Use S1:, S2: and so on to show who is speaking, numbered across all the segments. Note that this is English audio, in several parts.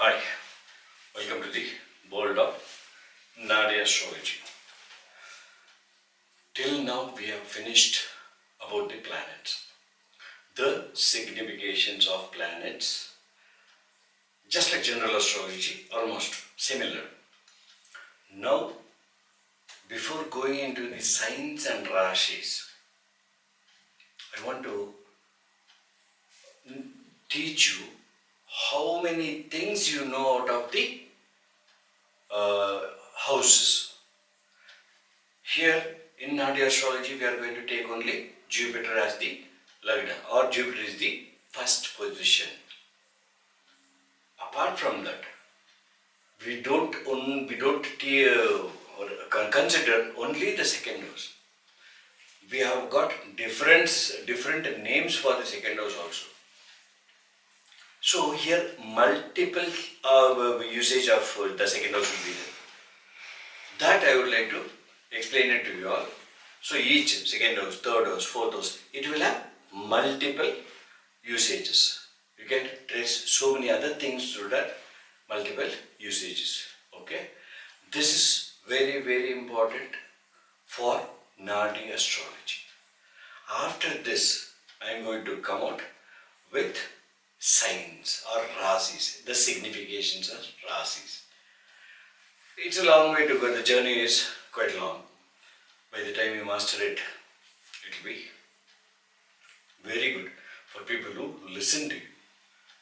S1: Hi, welcome to the world of Naadi Astrology. Till now we have finished about the planets, the significations of planets, just like general astrology, almost similar. Now, before going into the signs and rashis, I want to teach you how many things you know out of the houses. Here in Naadi Astrology, we are going to take only Jupiter as the Lagna, or Jupiter is the first position. Apart from that, we don't consider only the second house. We have got different names for the second house also. So here multiple usage of the second house will be there. That I would like to explain it to you all. So each second house, third house, fourth house, it will have multiple usages. You can trace so many other things through that multiple usages. Okay, this is very important for Naadi Astrology. After this, I am going to come out with signs or rasis, the significations of rasis. It's a long way to go. The journey is quite long. By the time you master it, it will be very good for people who listen to you.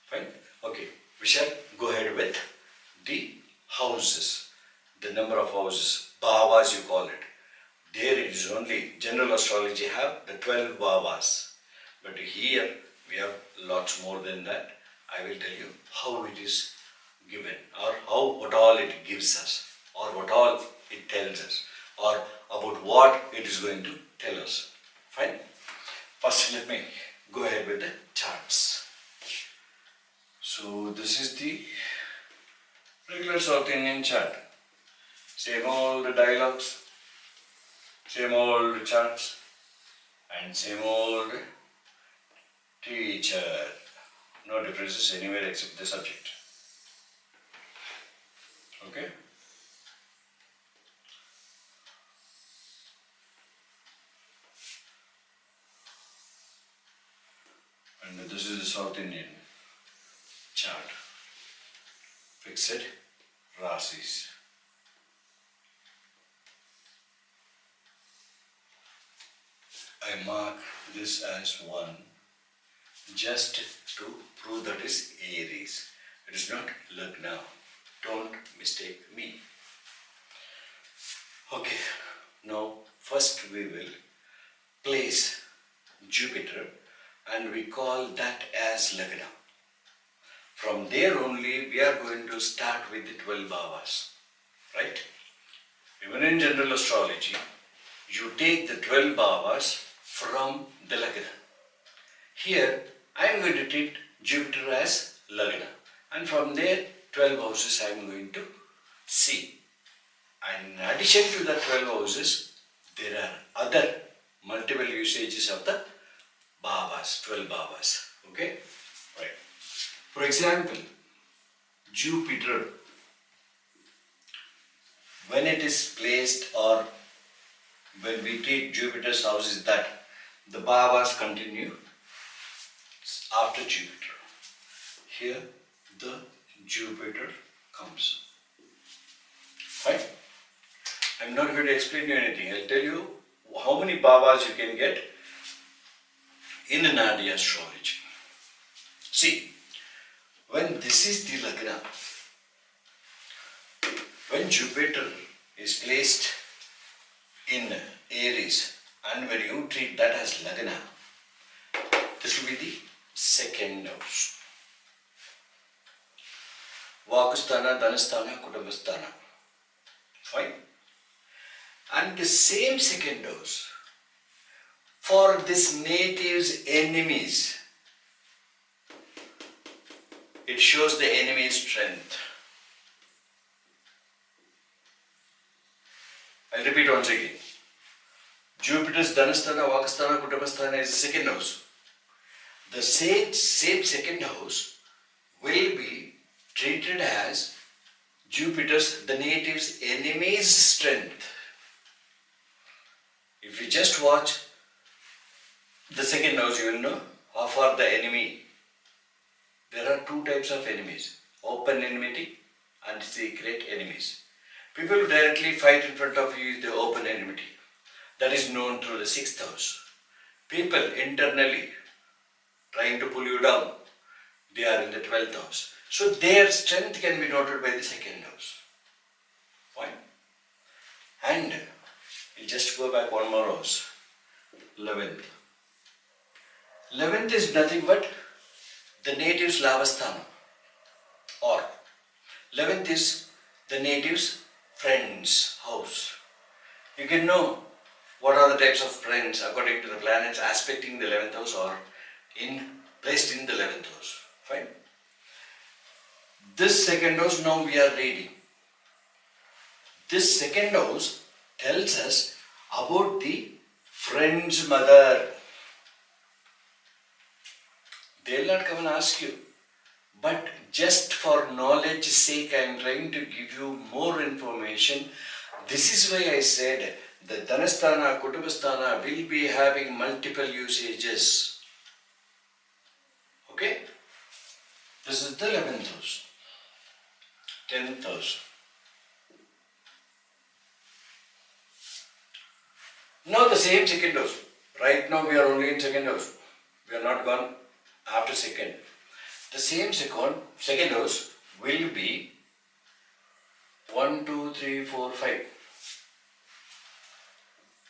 S1: Fine? Okay, we shall go ahead with the houses, the number of houses, Bhavas you call it. There it is only, general astrology have the 12 Bhavas. But here we have lots more than that. I will tell you how it is given, or what all it gives us, or what all it tells us, or about what it is going to tell us. Fine? First let me go ahead with the charts. So this is the regular South Indian chart. Same old dialogues, same old charts, and same old teacher. No differences anywhere except the subject. Okay? And this is the South Indian chart. Fixed rasis. I mark this as 1 just to prove that is Aries. It is not Lagna. Don't mistake me. Okay, now first we will place Jupiter and we call that as Lagna. From there only we are going to start with the 12 Bhavas. Right? Even in general astrology, you take the 12 Bhavas from the Lagna. Here I am going to treat Jupiter as Lagna, and from there 12 houses I am going to see. And in addition to the 12 houses, there are other multiple usages of the Bhavas, 12 Bhavas. Okay? Right. For example, Jupiter, when it is placed, or when we treat Jupiter's house, is that the Bhavas continue after Jupiter. Here the Jupiter comes. Right? I am not going to explain you anything. I will tell you how many Bhavas you can get in Naadi Astrology. See, when this is the Lagna, when Jupiter is placed in Aries, and when you treat that as Lagna, this will be the second house. Vakusthana, Dhanasthana, Kutumbasthana. Fine? And the same second house for this native's enemies, it shows the enemy's strength. I'll repeat once again. Jupiter's Dhanasthana, Vakusthana, Kutumbasthana is the second house. The same second house will be treated as Jupiter's, the native's enemy's strength. If you just watch the second house, you will know how far the enemy. There are two types of enemies, open enmity and secret enemies. People who directly fight in front of you is the open enmity. That is known through the 6th house. People internally trying to pull you down, they are in the 12th house. So their strength can be noted by the 2nd house. Fine. And we'll just go back one more house. 11th. 11th is nothing but the native's lavasthana, or 11th is the native's friend's house. You can know what are the types of friends according to the planets aspecting the 11th house or placed in the 11th house. Fine. This second house now we are reading. This second house tells us about the friend's mother. They will not come and ask you. But just for knowledge's sake, I am trying to give you more information. This is why I said the Dhanasthana, Kutumbasthana will be having multiple usages. Okay? This is the 11th house. 10th house. Now the same second house. Right now we are only in second house. We are not gone after second. The same second house will be 1, 2, 3, 4, 5.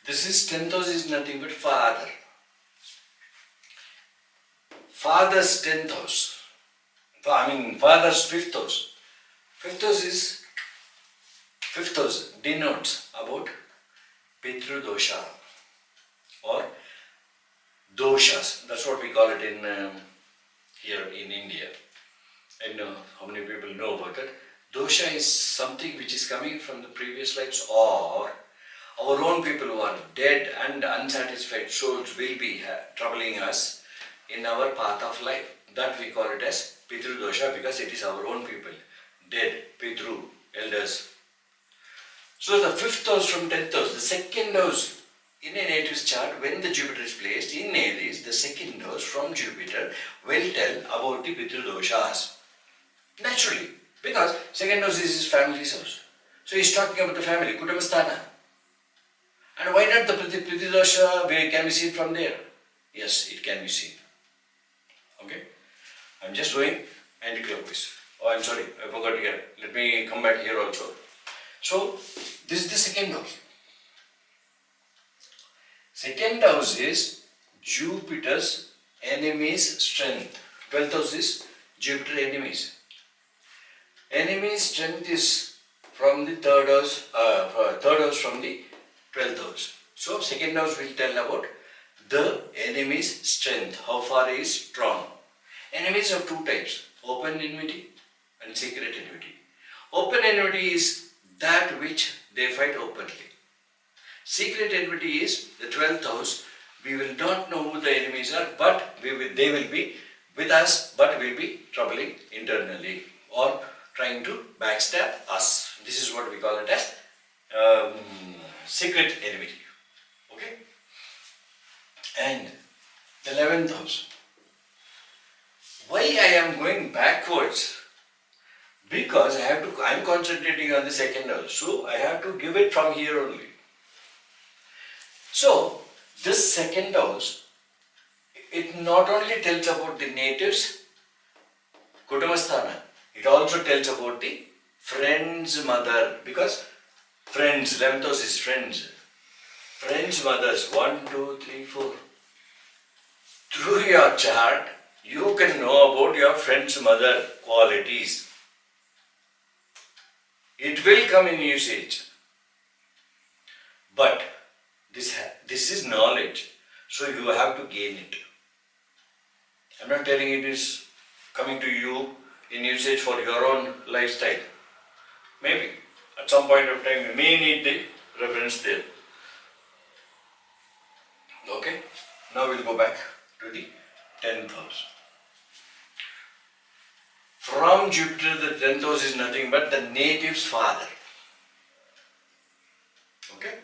S1: This is 10th house is nothing but father. Father's 10th house. Father's 5th house. 5th house denotes about Pitru dosha or doshas. That's what we call it in here in India. I know how many people know about it. Dosha is something which is coming from the previous lives, or our own people who are dead and unsatisfied souls will be troubling us in our path of life. That we call it as Pitru dosha because it is our own people, dead, Pitru, elders. So the 5th house from 10th house, the second house in a native's chart, when the Jupiter is placed in Aries, the second house from Jupiter will tell about the Pitru doshas. Naturally, because second house is his family's house. So he is talking about the family, Kutumbasthana. And why not the Pitru dosha, can we see it from there? Yes, it can be seen. Okay? I am just going anti-clockwise. Oh, I am sorry, I forgot here. Let me come back here also. So, this is the second house. Second house is Jupiter's enemy's strength. 12th house is Jupiter enemies. Enemy's strength is from the third house from the 12th house. So, second house will tell about the enemy's strength, how far he is strong. Enemies of two types, open enmity and secret enmity. Open enmity is that which they fight openly. Secret enmity is the 12th house. We will not know who the enemies are, but they will be with us, but will be troubling internally or trying to backstab us. This is what we call it as secret enmity. Okay? And the 11th house. Why I am going backwards? Because I am concentrating on the second house. So I have to give it from here only. So this second house, it not only tells about the natives, Kutumbasthana, it also tells about the friend's mother, because friends, 11th house is friends. Friends' mothers, 1, 2, 3, 4. Through your chart, you can know about your friend's mother qualities. It will come in usage. But this is knowledge, so you have to gain it. I am not telling it is coming to you in usage for your own lifestyle. Maybe at some point of time you may need the reference there. Okay, now we'll go back to the 10th house. From Jupiter, the 10th house is nothing but the native's father. Okay?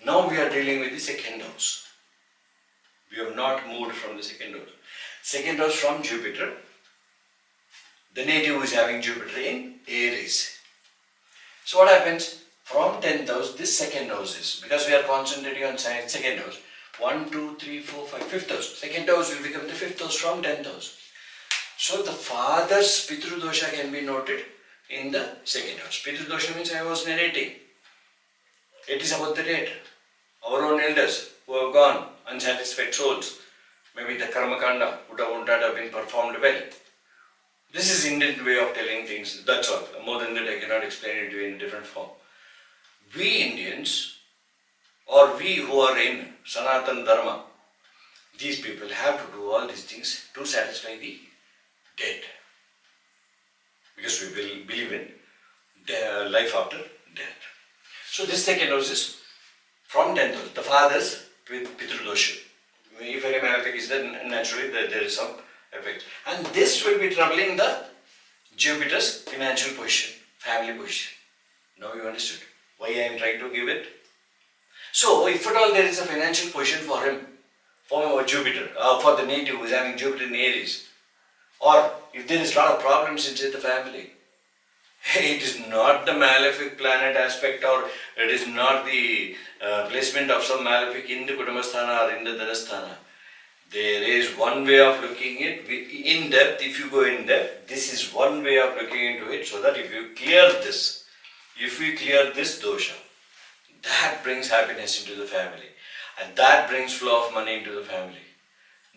S1: Now we are dealing with the second house. We have not moved from the second house. Second house from Jupiter. The native is having Jupiter in Aries. So what happens? From 10th house, this second house is, because we are concentrating on second house. 1, 2, 3, 4, 5, fifth house. Second house will become the fifth house from 10th house. So the father's Pitru dosha can be noted in the second house. Pitru dosha means I was narrating. It is about the dead. Our own elders who have gone, unsatisfied souls. Maybe the karma kanda would have been performed well. This is Indian way of telling things. That's all. More than that I cannot explain it to you in a different form. We Indians, or we who are in Sanatana Dharma, these people have to do all these things to satisfy the dead. Because we believe in life after death. So this second house is from 10th house, the father's Pitru dosha. If any malefic is there, naturally there is some effect. And this will be troubling the Jupiter's financial position, family position. Now you understood why I am trying to give it. So if at all there is a financial position for him, for Jupiter, for the native who is having Jupiter in Aries, or if there is a lot of problems inside the family, it is not the malefic planet aspect, or it is not the placement of some malefic in the Kudumbasthana or in the Dhanasthana. There is one way of looking at it in depth. If you go in depth, this is one way of looking into it, so that if you clear this, if we clear this dosha, that brings happiness into the family, and that brings flow of money into the family.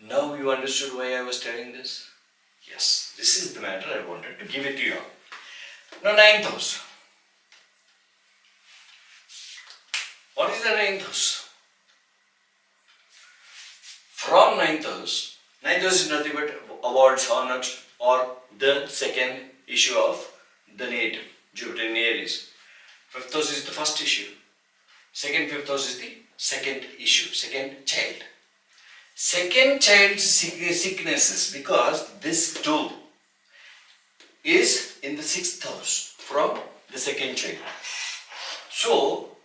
S1: Now you understood why I was telling this? Yes, this is the matter I wanted to give it to you. Now 9th house. What is the 9th house? From 9th house is nothing but awards, honors, or the second issue of the native, Jupiter in Aries. 5th house is the first issue. Second, 5th house is the second issue, second child. Second child's sicknesses, because this too is in the 6th house from the second child. So,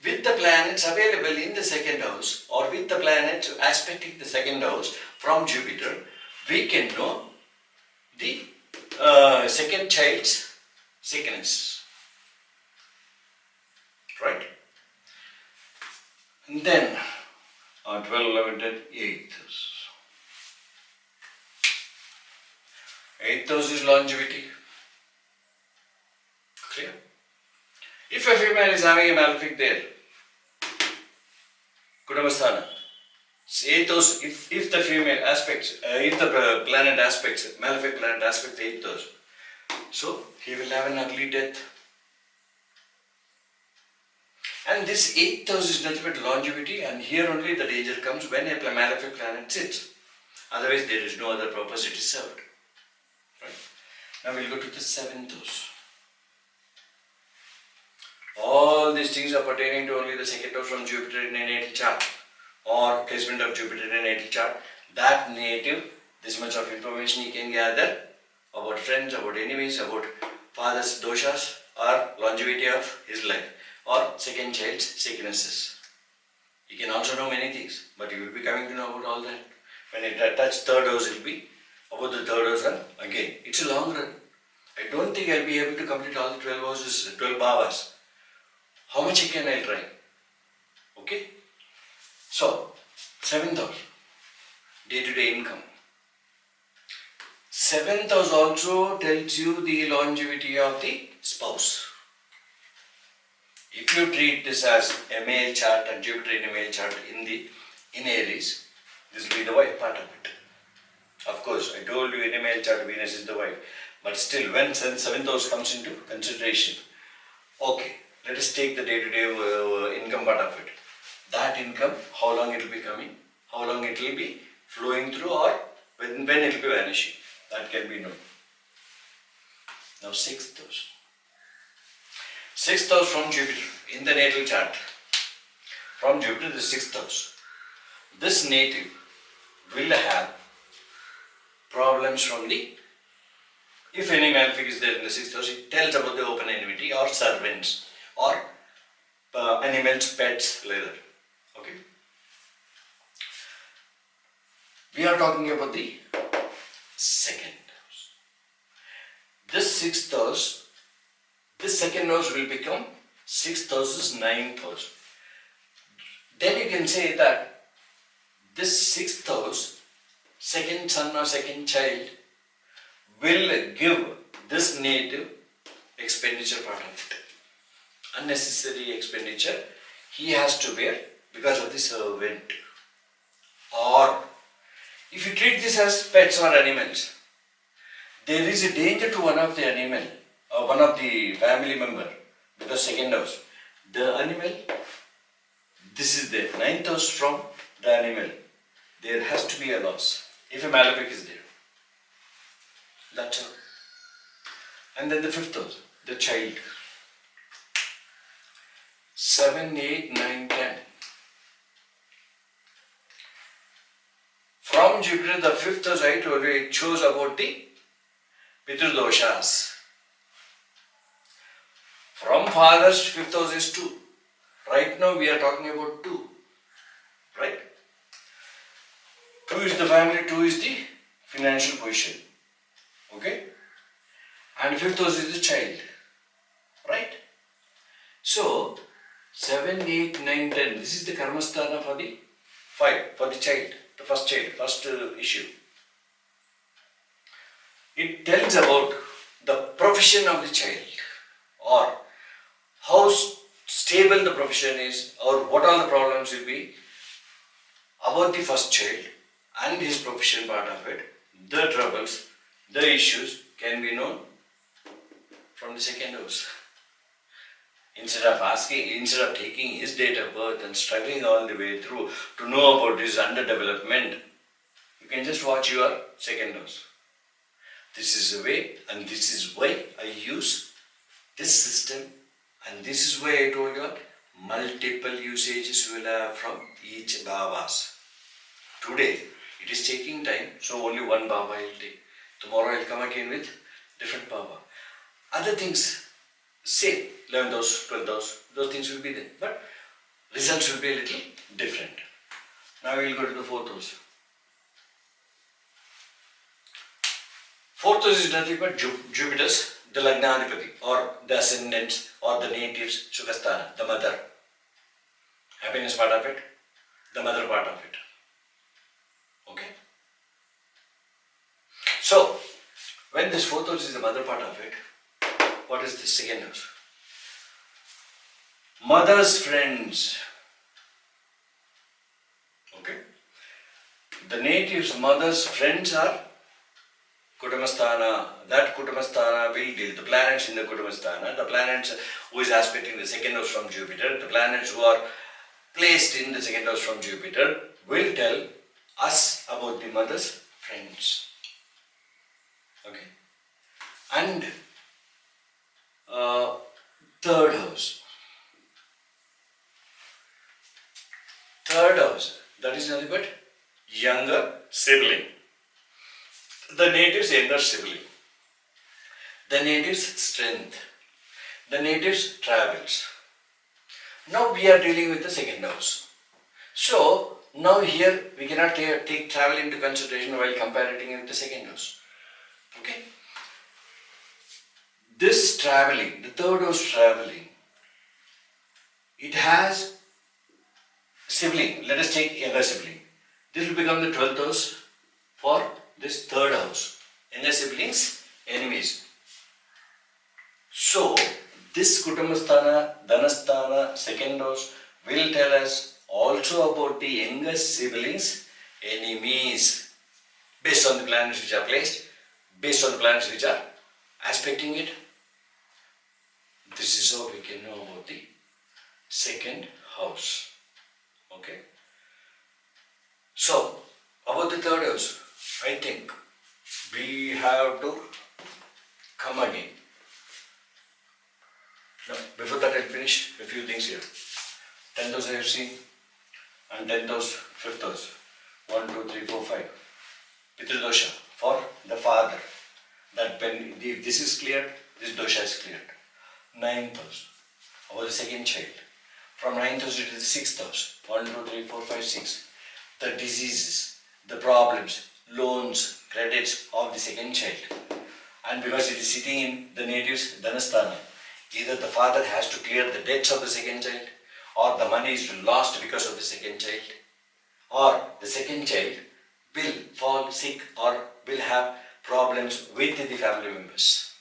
S1: with the planets available in the second house, or with the planets aspecting the second house from Jupiter, we can know the second child's sickness. Right? And then 12, 11, 10, 8th house. 8th house is longevity. Clear? If a female is having a malefic there, Kudumbasthana, 8th house, if the female aspects, if the planet aspects, malefic planet aspects the 8th house, so he will have an early death. And this 8th house is nothing but longevity, and here only the danger comes when a malefic planet sits. Otherwise there is no other purpose it is served. Right? Now we will go to the 7th house. All these things are pertaining to only the second house from Jupiter in a natal chart, or placement of Jupiter in a natal chart. That native, this much of information he can gather about friends, about enemies, about father's doshas, or longevity of his life, or second child's sicknesses. He can also know many things, but he will be coming to know about all that. When it touches third house, it will be about the third house, and again, it's a long run. I don't think I'll be able to complete all the 12 houses, 12 bhavas. How much can I try? Okay? So, 7th house, day-to-day income. 7th house also tells you the longevity of the spouse. If you treat this as a male chart and Jupiter in a male chart in Aries, this will be the wife part of it. Of course, I told you in a male chart Venus is the wife, but still when 7th house comes into consideration, okay, let us take the day-to-day income part of it. That income, how long it will be coming, how long it will be flowing through, or when it will be vanishing, that can be known. Now 6th house. 6th house from Jupiter in the natal chart. From Jupiter, the 6th house. This native will have problems from the If any malefic is there in the 6th house, it tells about the open enmity or servants or animals, pets, like that. Okay. We are talking about the second house. This 6th house, this second house will become 6th house's 9th house. Then you can say that this 6th house, second son or second child, will give this native expenditure part of it. Unnecessary expenditure he has to bear because of the servant. Or if you treat this as pets or animals, there is a danger to one of the animal or one of the family member because second house. The animal, this is the 9th house from the animal. There has to be a loss if a malefic is there. That's all. And then the 5th house, the child. 7, 8, 9, 10. From Jupiter, the 5th house, I told you, it shows about the Piturdoshas. From father's 5th house is 2. Right now we are talking about 2. Right? 2 is the family, 2 is the financial position. Okay? And 5th house is the child. Right? So, 7, 8, 9, 10. This is the karmasthana for the 5, for the child, the first child, first issue. It tells about the profession of the child or how stable the profession is or what all the problems will be about the first child and his profession part of it. The troubles, the issues can be known from the second house. Instead of taking his date of birth and struggling all the way through to know about his underdevelopment, you can just watch your second house. This is the way and this is why I use this system, and this is why I told you multiple usages will have from each Bhavas. Today it is taking time, so only one Bhava I will take. Tomorrow I will come again with different Bhava. Other things, same, 11th house, 12th house, those things will be there, but results will be a little different. Now we will go to the 4th house. 4th house is nothing but Jupiter's, the Lagna or the ascendants or the natives, Sukasthana, the mother. Happiness part of it, the mother part of it. Okay? So, when this 4th house is the mother part of it, what is the second house? Mother's friends. Okay? The natives' mother's friends are Kutumbasthana. That Kutumbasthana will deal the planets in the Kutumbasthana, the planets who is aspecting the second house from Jupiter, the planets who are placed in the second house from Jupiter will tell us about the mother's friends. Okay? And 3rd house. 3rd house, that is nothing but younger sibling. The native's younger sibling. The native's strength. The native's travels. Now we are dealing with the second house. So, now here we cannot take travel into consideration while comparing it with the second house. Okay? This traveling, the 3rd house traveling, it has sibling. Let us take younger sibling. This will become the 12th house for this 3rd house. Younger siblings, enemies. So, this Kutumbasthana, Dhanasthana, second house will tell us also about the younger siblings, enemies, based on the planets which are placed, based on the planets which are aspecting it. This is how we can know about the second house. Okay? So, about the 3rd house, I think we have to come again. Now, before that I'll finish a few things here. 10th house I have seen, and 10th house, 5th house. 1, 2, 3, 4, 5. Pitridosha for the father. That when if this is cleared, this dosha is cleared. 9th house, over the second child. From 9th house to the 6th house. 1, 2, 3, 4, 5, 6. The diseases, the problems, loans, credits of the second child. And because it is sitting in the native's dhanasthana, either the father has to clear the debts of the second child, or the money is lost because of the second child, or the second child will fall sick or will have problems with the family members.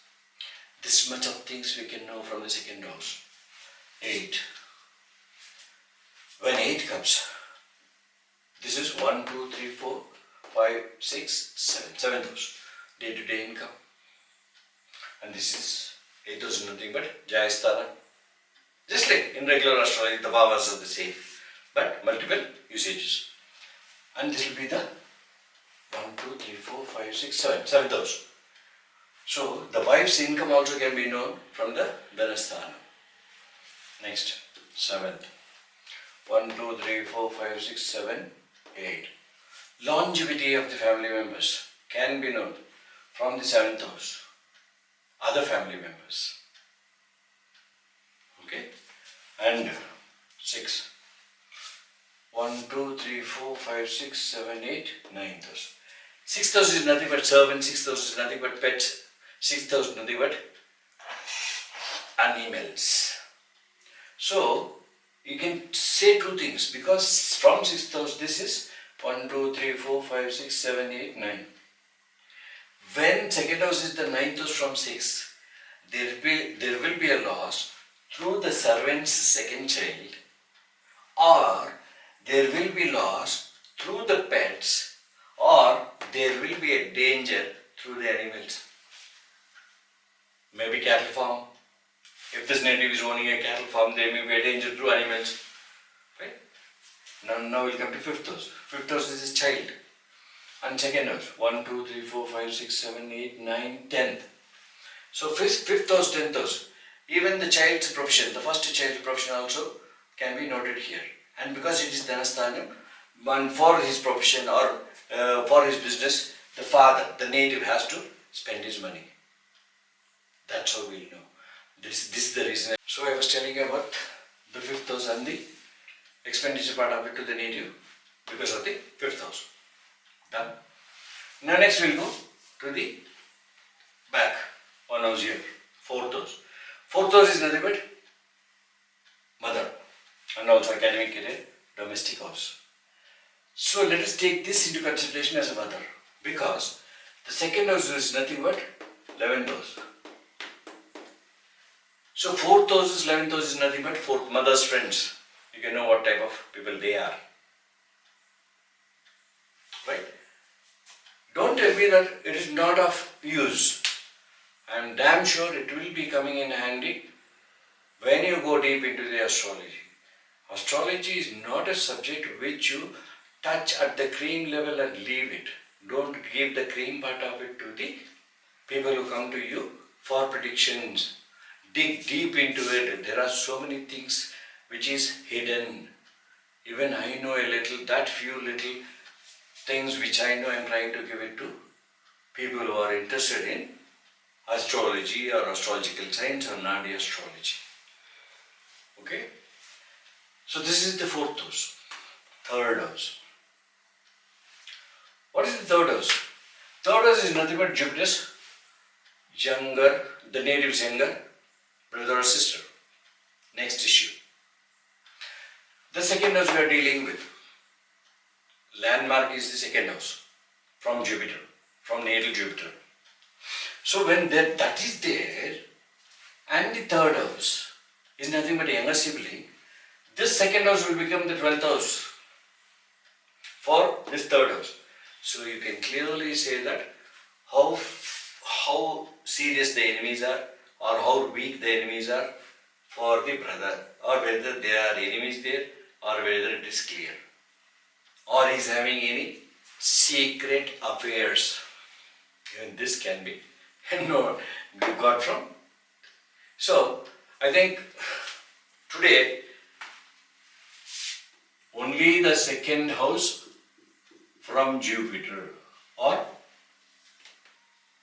S1: This much of things we can know from the second house. 8. When 8 comes, this is 1, 2, 3, 4, 5, 6, 7. 7th house, day-to-day income. And this is 8th house is nothing but Jayasthana. Just like in regular astrology, the Bhavas are the same, but multiple usages. And this will be the 1, 2, 3, 4, 5, 6, 7. 7th house. So the wife's income also can be known from the Dhanasthana. Next, 7th. 1, 2, 3, 4, 5, 6, 7, 8. Longevity of the family members can be known from the 7th house. Other family members. Okay? And 6. 1, 2, 3, 4, 5, 6, 7, 8, 9th house. 6th house is nothing but servants, 6th house is nothing but pets, 6th house is nothing but animals. So, you can say two things because from 6th house this is 1, 2, 3, 4, 5, 6, 7, 8, 9. When second house is the 9th house from 6, there will be a loss through the servant's second child, or there will be loss through the pets, or there will be a danger through the animals. Maybe cattle farm. If this native is owning a cattle farm, there may be a danger through animals. Right? Now we'll come to 5th house. 5th house is his child. And second house, 1, 2, 3, 4, 5, 6, 7, 8, 9, 10th. So 5th house, 10th house. Even the child's profession, the first child's profession also can be noted here. And because it is Dhanasthanam, one for his profession or for his business, the father, the native has to spend his money. That's how we'll know. This is the reason. So I was telling you about the 5th house and the expenditure part of it to the native because of the 5th house. Done. Now next we'll go to the back, one house here, 4th house. 4th house is nothing but mother and also academic career, domestic house. So let us take this into consideration as a mother because the second house is nothing but 11th house. So 4th house, 11th house is nothing but mother's friends. You can know what type of people they are. Right? Don't tell me that it is not of use. I am damn sure it will be coming in handy when you go deep into the astrology. Astrology is not a subject which you touch at the cream level and leave it. Don't give the cream part of it to the people who come to you for predictions. Dig deep into it. There are so many things which is hidden. Even I know a little, that few little things which I know I am trying to give it to people who are interested in astrology or astrological science or Naadi Astrology. Okay? So this is the 4th house. 3rd house. What is the 3rd house? 3rd house is nothing but Jupiter's younger, the native's younger brother or sister. Next issue. The 2nd house we are dealing with. Landmark is the 2nd house from Jupiter, from natal Jupiter. So when that is there and the 3rd house is nothing but a younger sibling, this 2nd house will become the 12th house for this 3rd house. So you can clearly say that how serious the enemies are or how weak the enemies are for the brother, or whether there are enemies there or whether it is clear, or is having any secret affairs. Even this can be got from. So I think today only the 2nd house from Jupiter or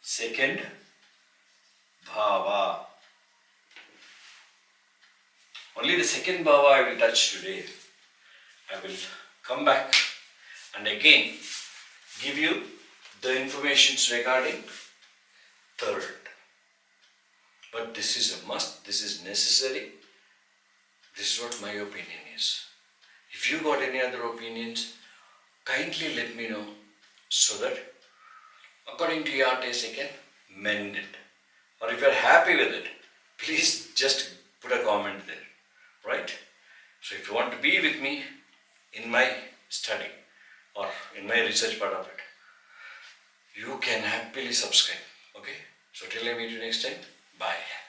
S1: second bhava. Only the second bhava I will touch today. I will come back and again give you the informations regarding third. But this is a must, this is necessary. This is what my opinion is. If you got any other opinions, kindly let me know so that according to your taste I can mend it. Or if you are happy with it, please just put a comment there. Right? So if you want to be with me in my study or in my research part of it, you can happily subscribe. Okay? So till I meet you next time, bye.